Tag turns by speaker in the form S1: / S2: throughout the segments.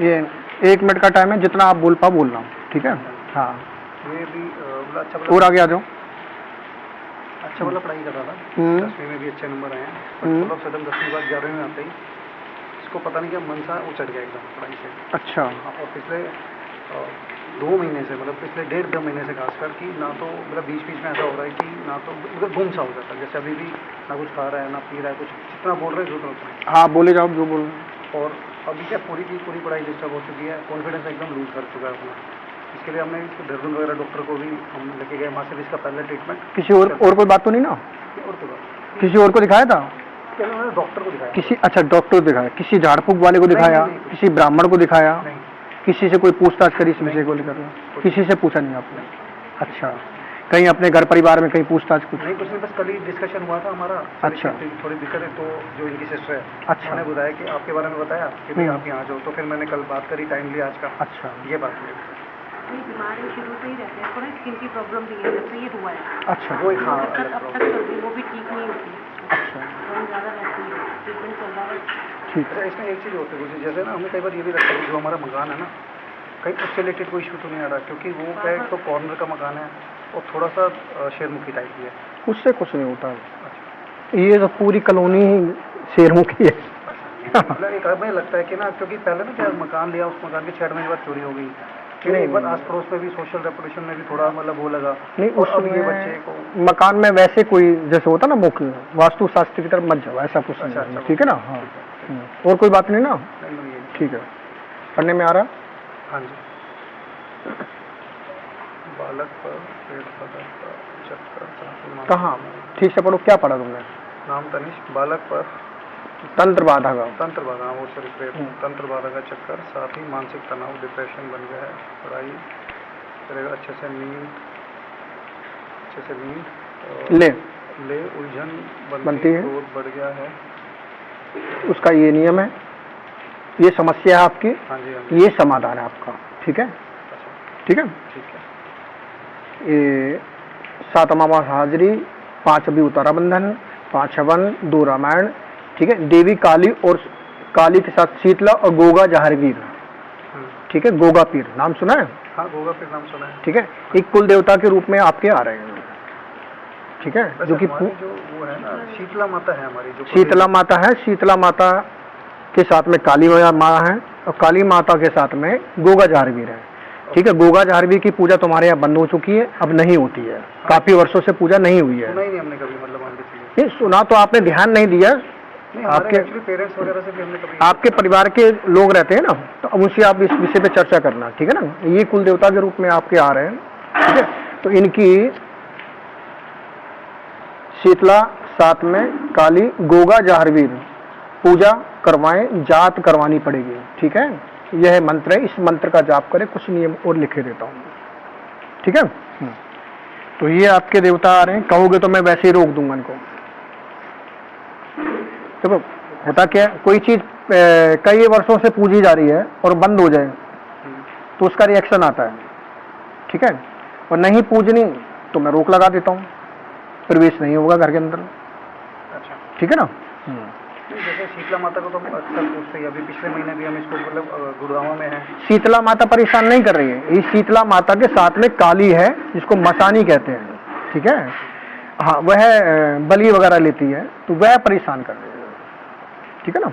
S1: ये 1 मिनट का टाइम है, जितना आप बोल पाओ बोल रहा हूँ, ठीक है। हाँ,
S2: ये भी अच्छा
S1: और आगे आ जाओ।
S2: अच्छा वाला पढ़ाई कर रहा था, 10वीं में भी अच्छे नंबर आए हैं, बट ऑफ सडन 10वीं बाद 11वीं में आते ही इसको पता नहीं क्या मन सा उचट गया एकदम पढ़ाई से।
S1: अच्छा।
S2: और पिछले 2 महीने से, मतलब पिछले 1.5-2 महीने से खासकर, कि ना तो मतलब बीच बीच में ऐसा हो रहा है कि ना तो मतलब गुम सा हो जाता है, जैसे अभी भी ना कुछ खा रहा है ना पी रहा है, कुछ जितना बोल रहे हैं उतना।
S1: हाँ, बोले जाओ जो बोल रहे हैं।
S2: और अभी क्या पूरी की पूरी पढ़ाई डिस्टर्ब हो चुकी है, कॉन्फिडेंस एकदम लूज कर चुका है अपना। इसके लिए हमने देहरादून वगैरह डॉक्टर को भी हम लेके गए, वहाँ से भी इसका पहले ट्रीटमेंट।
S1: किसी और कोई बात तो नहीं ना?
S2: और कोई बात,
S1: किसी और को दिखाया था?
S2: पहले मैंने डॉक्टर को दिखाया।
S1: किसी, अच्छा डॉक्टर को दिखाया, किसी झाड़ फूक वाले को दिखाया? किसी ब्राह्मण को दिखाया?
S2: नहीं।
S1: किसी से कोई पूछताछ करी इस विषय को लेकर? किसी से पूछा नहीं आपने? अच्छा, कहीं अपने घर परिवार में कहीं पूछताछ कुछ
S2: नहीं? कुछ नहीं, बस कल ही डिस्कशन हुआ था हमारा।
S1: अच्छा।
S2: थोड़ी दिक्कत है, तो जो इनकी सिस्टर है,
S1: अच्छा,
S2: उन्होंने बताया कि आपके बारे में बताया कि भाई आप यहाँ जाओ, तो फिर मैंने कल बात करी, टाइम लिया आज का।
S1: अच्छा,
S2: ये बात हुई।
S3: बीमारी शुरू से ही रहते हैं, थोड़ा स्किन की प्रॉब्लम भी है, जैसे ये हुआ है।
S1: अच्छा,
S2: वो हाँ,
S3: अब तक चल रही, वो भी ठीक नहीं होती।
S1: अच्छा,
S3: बहुत ज़्यादा रहती है, ट्रीटमेंट चल रहा है।
S1: ठीक
S2: है। इसमें एक चीज़ होती है, जैसे ना हमें कई बार ये भी लगता है कि जो हमारा मकान है ना, कहीं उससे रिलेटेड कोई इशू तो नहीं आ रहा, क्योंकि वो क्या है, तो कॉर्नर का मकान है और थोड़ा सा शेरमुखी टाइप की है।
S1: उससे कुछ नहीं होता है, ये तो पूरी कॉलोनी शेरमुखी है।
S2: मतलब एक हमें लगता है कि ना, क्योंकि पहले ना क्या मकान लिया, उस मकान के 6 महीने बाद चोरी हो गई, फिर एक बार आस पड़ोस में भी सोशल रेपुटेशन में भी थोड़ा मतलब वो लगा
S1: नहीं।
S2: और अब ये
S1: उसमें
S2: बच्चे को
S1: मकान में वैसे कोई जैसे होता ना मुख्य वास्तु शास्त्र की तरफ मत जाओ, ऐसा कुछ नहीं।
S2: अच्छा,
S1: ठीक है ना? हाँ, और कोई बात नहीं ना? ठीक है, पढ़ने में आ रहा?
S2: हाँ जी। बालक पर पेट का चक्कर,
S1: कहाँ? ठीक से पढ़ो, क्या पढ़ा तुमने?
S2: नाम तनिष्क। बालक पर
S1: तंत्र बाधा का,
S2: तंत्र बाधा, वो सॉरी तंत्र बाधा का चक्कर, साथ ही मानसिक तनाव, डिप्रेशन बन गया है, पढ़ाई करेगा अच्छे से नींद ले उलझन बनती है, क्रोध बढ़ गया है।
S1: उसका ये नियम है, ये समस्या है आपकी।
S2: हाँ जी, हाँ जी।
S1: ये समाधान है आपका, ठीक है? ठीक है,
S2: ठीक है।
S1: ये 7 अमावस हाजिरी, 5 अभी उतारा बंधन, 5 हवन, 2 रामायण, ठीक है? देवी काली और काली के साथ शीतला और गोगा जहारवीर, ठीक है? गोगा पीर नाम सुना है?
S2: हाँ, गोगा पीर नाम सुना है।
S1: ठीक है, एक कुल देवता के रूप में आपके आ रहे हैं, ठीक है? जो कि
S2: जो वो है ना, शीतला माता है हमारी, जो
S1: शीतला माता है। शीतला माता के साथ में काली माँ है और काली माता के साथ में गोगा जहारवीर है, ठीक है? गोगा जहारवीर की पूजा तुम्हारे यहाँ बंद हो चुकी है, अब नहीं होती है, काफी वर्षों से पूजा नहीं हुई है।
S2: नहीं, हमने कभी मतलब
S1: नहीं सुना, तो आपने ध्यान नहीं दिया।
S2: आपके पेरेंट्स वगैरह से भी हमने कभी,
S1: आपके परिवार के लोग रहते हैं ना, तो अब उनसे आप इस विषय पे चर्चा करना, ठीक है ना? ये कुल देवता के रूप में आपके आ रहे हैं, ठीक है? तो इनकी शीतला, साथ में काली, गोगा जहारवीर पूजा करवाएं, जात करवानी पड़ेगी, ठीक है? यह मंत्र है, इस मंत्र का जाप करें। कुछ नियम और लिखे देता हूँ, ठीक है? तो ये आपके देवता आ रहे हैं, कहोगे तो मैं वैसे ही रोक दूंगा इनको। देखो होता क्या, कोई चीज कई वर्षों से पूजी जा रही है और बंद हो जाए तो उसका रिएक्शन आता है, ठीक है? और नहीं पूजनी तो मैं रोक लगा देता हूँ, प्रवेश नहीं होगा घर के अंदर।
S2: अच्छा,
S1: ठीक है ना?
S2: जैसे शीतला माता को तो हम अक्सर पूछते हैं, अभी पिछले महीने भी हम इसको मतलब गुड़गांव में है।
S1: शीतला माता परेशान नहीं कर रही है, ये शीतला माता के साथ में काली है, जिसको मसानी कहते हैं, ठीक है? हाँ, वह बलि वगैरह लेती है, तो वह परेशान कर रही है, ठीक है ना?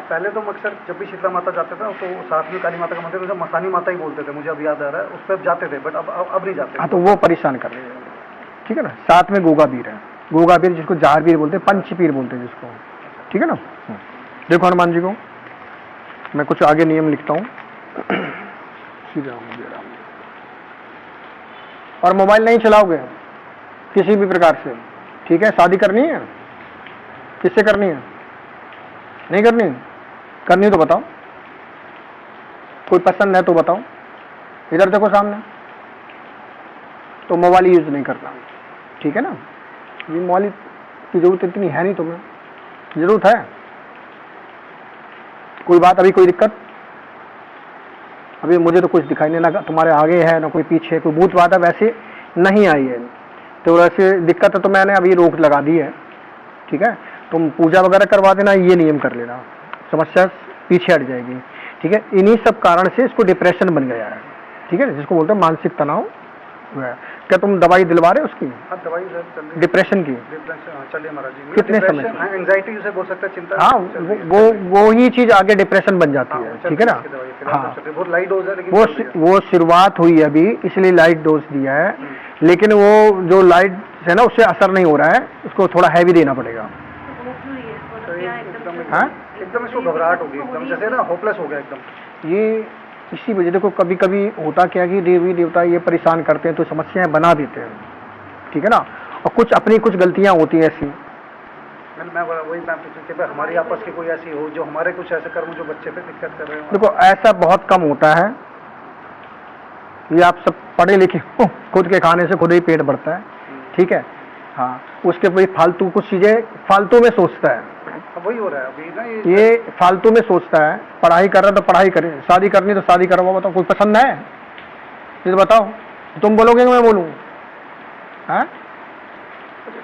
S2: पहले तो हम अक्सर जब भी शीतला माता जाते थे तो साथ में काली माता का मंदिर, उसे मसानी माता ही बोलते थे, मुझे अब याद आ रहा है, उस पर जाते थे, बट अब नहीं जाते।
S1: हाँ, तो वो परेशान कर रही है, ठीक है ना? साथ में गोगा पीर है, गोगा पीर जिसको जहारवीर बोलते हैं, पंच पीर बोलते हैं जिसको, ठीक है ना? देखो हनुमान जी को मैं कुछ आगे नियम लिखता हूँ। श्री राम जय राम। और मोबाइल नहीं चलाओगे किसी भी प्रकार से, ठीक है? शादी करनी है, किससे करनी है? नहीं करनी? करनी तो बताओ, कोई पसंद है तो बताओ, इधर देखो सामने। तो मोबाइल यूज नहीं करना, ठीक है ना? ये मोबाइल की जरूरत इतनी है नहीं, तुम्हें जरूरत है? कोई बात, अभी कोई दिक्कत? अभी मुझे तो कुछ दिखाई नहीं लगा, तुम्हारे आगे है ना कोई पीछे, कोई भूत बाधा वैसे नहीं आई है, तो वैसे दिक्कत है तो मैंने अभी रोक लगा दी है, ठीक है? तुम पूजा वगैरह करवा देना, ये नियम कर लेना, समस्या पीछे हट जाएगी। ठीक है, इन्हीं सब कारण से इसको डिप्रेशन बन गया है, ठीक है, जिसको बोलते हैं मानसिक तनाव हुआ है। क्या तुम दवाई दिलवा रहे हो उसकी,
S2: हाँ दवाई सर चल रही है।
S1: डिप्रेशन की?
S2: डिप्रेशन हाँ चलिए महाराज जी।
S1: कितने समय से?
S2: हाँ एंग्जाइटी उसे बोल सकते हैं, चिंता।
S1: हाँ,
S2: चल रही है।
S1: वो ही चीज आगे डिप्रेशन बन जाती है, ठीक है ना? हाँ,
S2: बहुत लाइट डोज है लेकिन चल रही है।
S1: वो शुरुआत हुई है अभी, इसलिए लाइट डोज दिया है, लेकिन वो जो लाइट है ना उससे असर नहीं हो रहा है, उसको थोड़ा हैवी देना पड़ेगा।
S3: तो वो क्यों है
S2: तो
S3: मतलब
S2: ये
S3: क्या
S2: एकदम
S1: हाँ?
S2: एकदम इसको घबराहट होगी, एकदम जैसे ना होपलेस हो गया एकदम।
S1: ये इसी वजह, देखो कभी कभी होता क्या है कि देवी देवता ये परेशान करते हैं तो समस्याएं बना देते हैं, ठीक है ना, और कुछ अपनी कुछ गलतियां होती हैं ऐसी।
S2: मैं वही मैं पूछूं कि भाई हमारी आपस की कोई ऐसी हो जो हमारे कुछ ऐसे कर्म जो बच्चे पे दिक्कत कर रहे हो।
S1: देखो ऐसा बहुत कम होता है, ये आप सब पढ़े लिखे हो, खुद के खाने से खुद ही पेट भरता है, ठीक है, हाँ, उसके भाई फालतू कुछ चीजें फालतू में सोचता है,
S2: वही हो रहा है अभी ना
S1: ये फालतू में सोचता है। पढ़ाई कर रहा है तो पढ़ाई करे, शादी करनी तो शादी करो, बताओ कोई पसंद है? ये तो बताओ, तुम बोलोगे कि मैं बोलूँ? हाँ,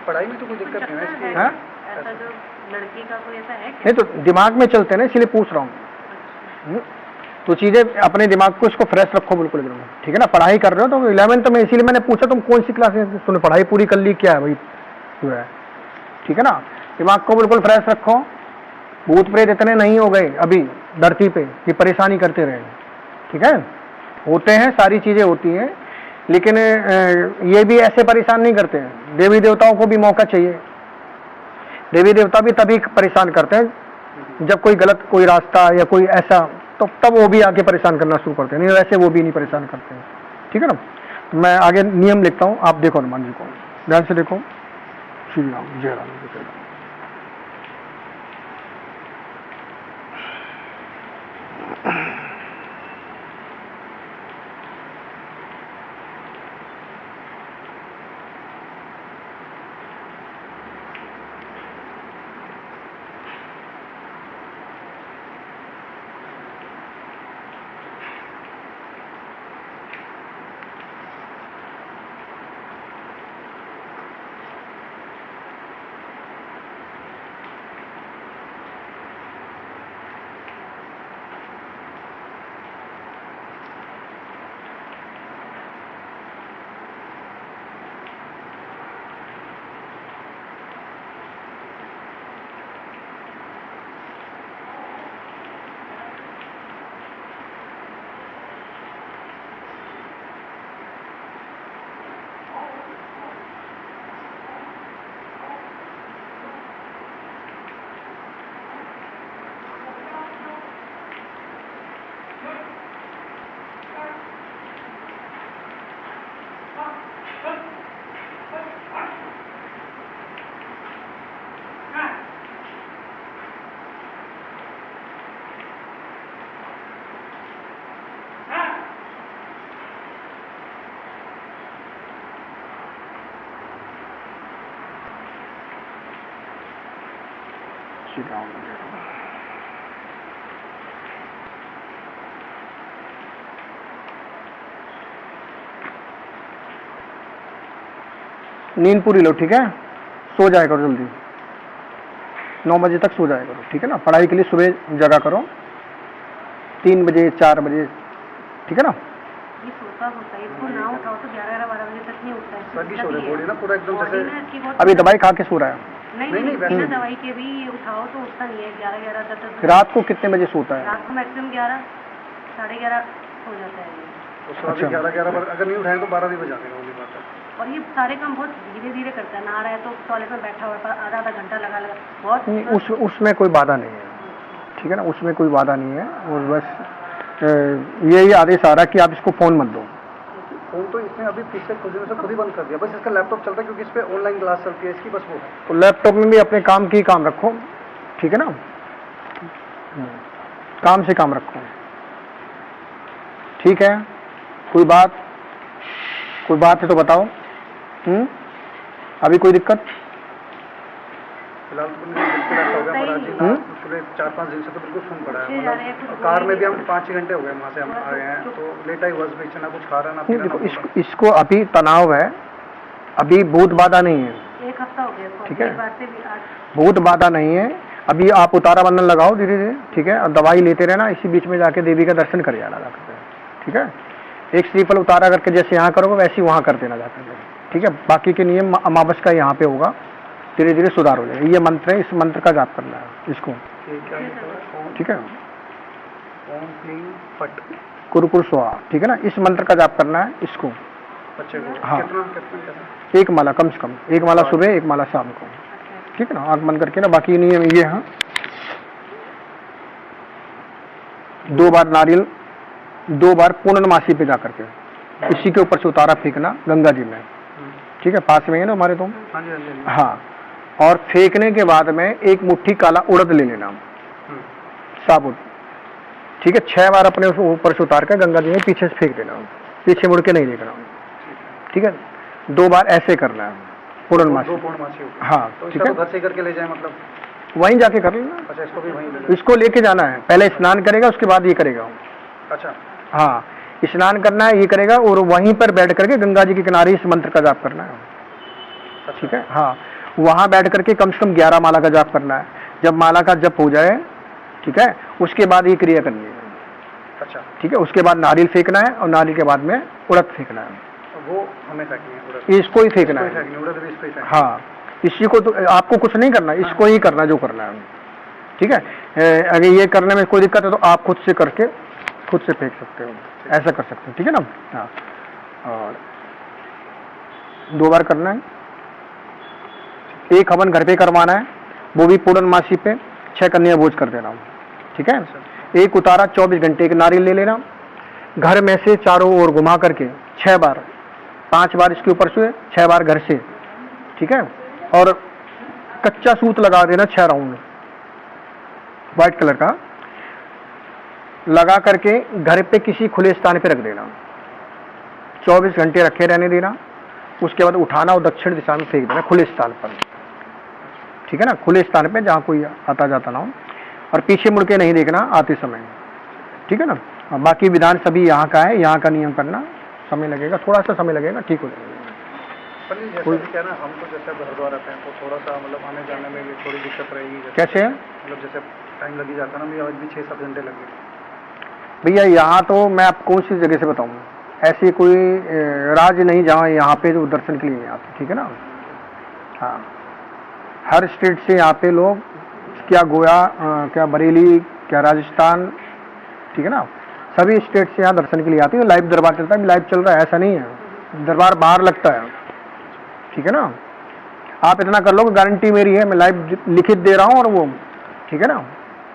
S2: पढ़ाई में तो कोई दिक्कत नहीं है इसकी।
S1: हाँ?
S3: ऐसा जो लड़की का कोई ऐसा है क्या?
S1: नहीं तो दिमाग में चलते हैं ना, इसलिए पूछ रहा हूँ। तो चीजें अपने दिमाग को इसको फ्रेश रखो बिल्कुल एकदम, ठीक है ना? पढ़ाई कर रहे हो तो 11th में, इसीलिए मैंने पूछा तुम कौन सी क्लास में, तुमने पढ़ाई पूरी कर ली क्या है भाई, ठीक है ना? दिमाग को बिल्कुल फ्रेश रखो। भूत प्रेत इतने नहीं हो गए अभी धरती पे कि परेशानी करते रहे, ठीक है? होते हैं, सारी चीजें होती हैं, लेकिन ये भी ऐसे परेशान नहीं करते हैं। देवी देवताओं को भी मौका चाहिए, देवी देवता भी तभी परेशान करते हैं जब कोई गलत कोई रास्ता या कोई ऐसा, तो तब वो भी आके परेशान करना शुरू करते हैं, नहीं वैसे वो भी नहीं परेशान करते हैं, ठीक है ना? तो मैं आगे नियम लिखता हूँ, आप देखो हनुमान जी को ध्यान से देखो। श्री राम जय राम जय राम। श्री राम जय राम। नींद पूरी लो, ठीक है? सो जाया करो जल्दी, 9 बजे तक सो जाया करो, ठीक है ना? पढ़ाई के लिए सुबह जगा करो 3 बजे 4 बजे, ठीक है ना?
S3: ये सोता होता है, इसको ना उठाओ तो 11-12 बजे तक नहीं उठता है।
S2: सर्दी हो रही बॉडी ना पूरा एकदम
S3: बॉडी
S2: जैसे
S3: ना इसकी बहुत,
S1: अभी दवाई खा के सो रहा है?
S3: नहीं बिना दवाई के भी उठाओ तो उठता नहीं है। 11-11 10
S1: रात को कितने बजे सोता है?
S3: रात को मैक्सिमम 11 साढ़े 11 हो जाता है ये।
S2: तो सुबह भी 11 बार अगर नहीं उठाएं तो 12 भी बजा देगा, वो बात है।
S3: और ये सारे काम बहुत धीरे धीरे करता है, नहा रहा है तो टॉयलेट में बैठा हुआ है, आधा घंटा लगा बहुत।
S1: नहीं, उसमें कोई बाधा नहीं है, ठीक है ना? उसमें कोई बाधा नहीं है, और बस यही आदेश आ रहा है कि आप इसको फोन मत दो।
S2: फोन तो इसने अभी पिछले कुछ दिनों से खुद ही बंद कर दिया, बस इसका लैपटॉप चलता है क्योंकि इस पे ऑनलाइन क्लास चलती है इसकी, बस वो है।
S1: तो लैपटॉप में भी अपने काम की काम रखो, ठीक है ना? काम से काम रखो, ठीक है? कोई बात है तो बताओ। अभी कोई दिक्कत?
S2: फिलहाल तो बिल्कुल ऐसा हो गया महाराज जी ना, पिछले 4-5 दिन से तो बिल्कुल सुन पड़ा है। मतलब कार में भी हम 5-6 घंटे हो गए वहाँ से हम आए हैं, तो लेटा ही हुआ बीच ना कुछ खा रहा ना पी रहा ना।
S1: इसको अभी तनाव है, अभी भूत बाधा नहीं है,
S3: 1 हफ्ता हो गया,
S1: ठीक है? भूत बाधा नहीं है, अभी आप उतारा बंधन लगाओ धीरे धीरे, ठीक है, और दवाई लेते रहना, इसी बीच में जाके देवी का दर्शन कर जाना जाकर, ठीक है। एक श्रीफल उतारा करके जैसे यहाँ करोगे वैसे ही वहाँ कर देना जाकर, ठीक है। बाकी के नियम अमावस का यहाँ पे होगा, धीरे धीरे सुधार हो जाएगा। ये मंत्र है, इस मंत्र का जाप करना है इसको, ठीक है।
S2: ओम क्लीं फट
S1: कुरुकुर स्वाहा, ठीक है ना, इस मंत्र का जाप करना है इसको।
S2: बच्चे को
S1: हाँ।
S2: कितना
S1: एक माला कम से कम, एक माला सुबह, एक माला शाम को, ठीक है ना। आंख बंद करके ना, बाकी नियम ये है। 2 बार नारियल, 2 बार पूर्णमासी पे जाकर के इसी के ऊपर से उतारा फेंकना गंगा जी में, ठीक है, पास में है ना हमारे तो।
S2: हाँ जी, हाँ जी, हाँ जी।
S1: हाँ, और फेंकने के बाद में एक मुट्ठी काला उड़द ले लेना साबुत, ठीक है। 6 बार अपने ऊपर से उतार कर गंगा जी में पीछे से फेंक देना, पीछे मुड़ के नहीं देखना, ठीक है। 2 बार ऐसे करना है पूर्णमासी।
S2: 2 पूर्णमासी हो गए।
S1: हाँ,
S2: तो
S1: ठीक
S2: इसका
S1: है,
S2: तो घर से करके ले जाए, मतलब
S1: वहीं जाके कर लेना।
S2: अच्छा, इसको भी वहीं ले लें।
S1: इसको लेके जाना है, पहले स्नान करेगा उसके बाद ये करेगा।
S2: अच्छा,
S1: हाँ, स्नान करना है, ये करेगा, और वहीं पर बैठ करके गंगा जी के किनारे इस मंत्र का जाप करना है, ठीक है। हाँ, वहाँ बैठ करके कम से कम 11 माला का जाप करना है। जब माला का जप हो जाए, ठीक है, उसके बाद ये क्रिया करनी है,
S2: अच्छा,
S1: ठीक है। उसके बाद नारियल फेंकना है, और नारियल के बाद में उड़द फेंकना है,
S2: वो हमें फेंकनी है उड़द,
S1: इसको ही फेंकना
S2: इसको ही
S1: है।
S2: फेंकनी, उड़द भी इसको ही फेंकनी।
S1: हाँ, इसी को तो आपको कुछ नहीं करना, इसको ही करना जो करना है, ठीक है। अगर ये करने में कोई दिक्कत है तो आप खुद से करके खुद से फेंक सकते हो, ऐसा कर सकते हो, ठीक है ना। हाँ, और 2 बार करना है। एक हवन घर पे करवाना है, वो भी पूर्णमासी पे 6 कन्या भोज कर देना, ठीक है। एक उतारा 24 घंटे के नारियल ले लेना, घर में से चारों ओर घुमा करके 6 बार, 5 बार इसके ऊपर से, 6 बार घर से, ठीक है। और कच्चा सूत लगा देना 6 राउंड व्हाइट कलर का, लगा करके घर पे किसी खुले स्थान पे रख देना, 24 घंटे रखे रहने देना। उसके बाद उठाना और दक्षिण दिशा में फेंक देना, खुले स्थान पर, ठीक है ना, खुले स्थान पे जहाँ कोई आता जाता ना हो, और पीछे मुड़ के नहीं देखना आते समय, ठीक है ना। बाकी विधान सभी यहाँ का है, यहाँ का नियम करना, समय लगेगा, थोड़ा सा समय लगेगा, ठीक हो जाएगा।
S2: पर नहीं, जैसे भी क्या ना, हम तो जैसे हरिद्वार रहते हैं तो थोड़ा सा मतलब आने जाने में भी थोड़ी दिक्कत रहेगी।
S1: कैसे है
S2: मतलब जैसे टाइम लग ही जाता है ना, आज भी 6-7 घंटे लगे
S1: भैया। यहाँ तो मैं आपको कौन सी जगह से बताऊँ, ऐसी कोई राज्य नहीं जहाँ यहाँ पे जो दर्शन के लिए नहीं आते, ठीक है ना। हाँ, हर स्टेट से यहाँ पे लोग, क्या गोया, क्या बरेली, क्या राजस्थान, ठीक है ना, सभी स्टेट से यहाँ दर्शन के लिए आते हैं। लाइव दरबार चलता है, लाइव चल रहा है, ऐसा नहीं है, दरबार बाहर लगता है, ठीक है ना। आप इतना कर लो, गारंटी मेरी है, मैं लाइव लिखित दे रहा हूँ, और वो, ठीक है ना।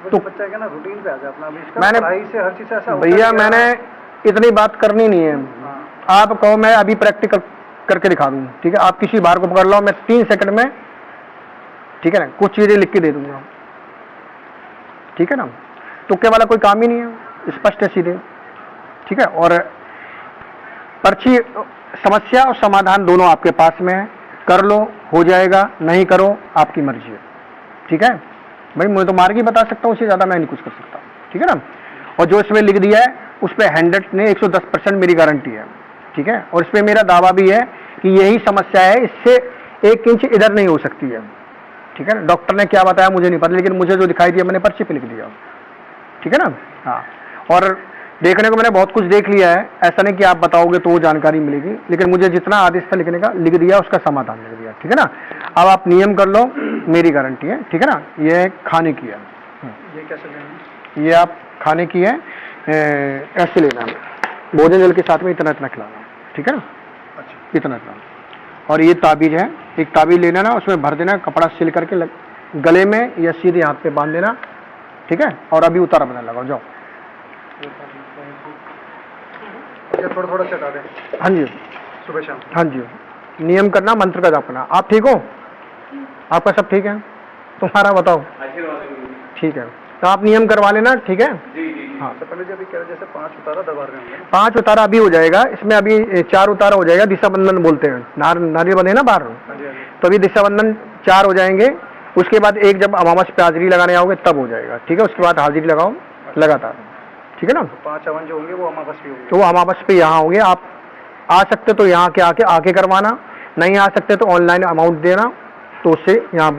S2: तो बच्चा क्या ना रूटीन पे आ जाए अपना, अभी इसका
S1: मैंने
S2: पढ़ाई से हर चीज से ऐसा
S1: भैया, मैंने इतनी बात करनी नहीं है। आप कहो मैं अभी प्रैक्टिकल करके दिखा दूँ, ठीक है। आप किसी बार को पकड़ लो, मैं 3 सेकंड में, ठीक है ना, कुछ चीजें लिख के दे दूंगा, ठीक है ना। तुक्के वाला कोई काम ही नहीं है, स्पष्ट है, सीधे, ठीक है। और पर्ची, समस्या और समाधान दोनों आपके पास में है, कर लो हो जाएगा, नहीं करो आपकी मर्जी है, ठीक है भाई। मैं तो मार्ग ही बता सकता हूँ, उससे ज़्यादा मैं नहीं कुछ कर सकता, ठीक है ना। और जो इसमें लिख दिया है उस पर 110% मेरी गारंटी है, ठीक है। और इस पर मेरा दावा भी है कि यही समस्या है, इससे 1 इंच इधर नहीं हो सकती है, ठीक है ना। डॉक्टर ने क्या बताया मुझे नहीं पता, लेकिन मुझे जो दिखाई दिया मैंने पर्ची पे लिख दिया, ठीक है ना। हाँ, और देखने को मैंने बहुत कुछ देख लिया है, ऐसा नहीं कि आप बताओगे तो वो जानकारी मिलेगी, लेकिन मुझे जितना आदेश था लिखने का लिख दिया, उसका समाधान लिख दिया, ठीक है ना। अब आप नियम कर लो, मेरी गारंटी है, ठीक है ना। ये खाने की है,
S2: ये कैसे लेना,
S1: ये आप खाने की है, ऐसे लेना है, भोजन जल के साथ में इतना इतना खिलाना, ठीक है ना,
S2: अच्छा
S1: इतना इतना। और ये ताबीज है, एक ताबीज लेना ना, उसमें भर देना, कपड़ा सिल करके गले में या सीधे हाथ पे बांध देना, ठीक है। और अभी उतारा बना लगाओ, जाओ।
S2: थोड़ा थोड़ा से हटा दें,
S1: हाँ जी,
S2: सुबह शाम।
S1: हाँ जी, नियम करना, मंत्र का जाप करना। आप ठीक हो, आपका सब ठीक है, तुम्हारा बताओ, ठीक है, तो आप नियम करवा लेना, ठीक है। हाँ,
S2: तो पहले जब कह रहे जैसे 5 उतारा दरबार में होंगे,
S1: 5 उतारा अभी हो जाएगा, इसमें अभी 4 उतारा हो जाएगा, दिशा बंधन बोलते हैं, नारियल बंधे ना बाहर,
S2: हाँ जी, हाँ जी।
S1: तो अभी दिशा बंधन 4 हो जाएंगे। उसके बाद एक जब अमावस पे हाजिरी लगाने आओगे तब हो जाएगा, ठीक है। उसके बाद हाजिरी लगाओ लगातार, ठीक है ना।
S2: 5 हवन जो होंगे वो अमावस भी होंगे,
S1: तो वो अमावस पे यहाँ होंगे, आप आ सकते तो यहाँ के आके करवाना, नहीं आ सकते तो ऑनलाइन अमाउंट देना, तो उससे यहाँ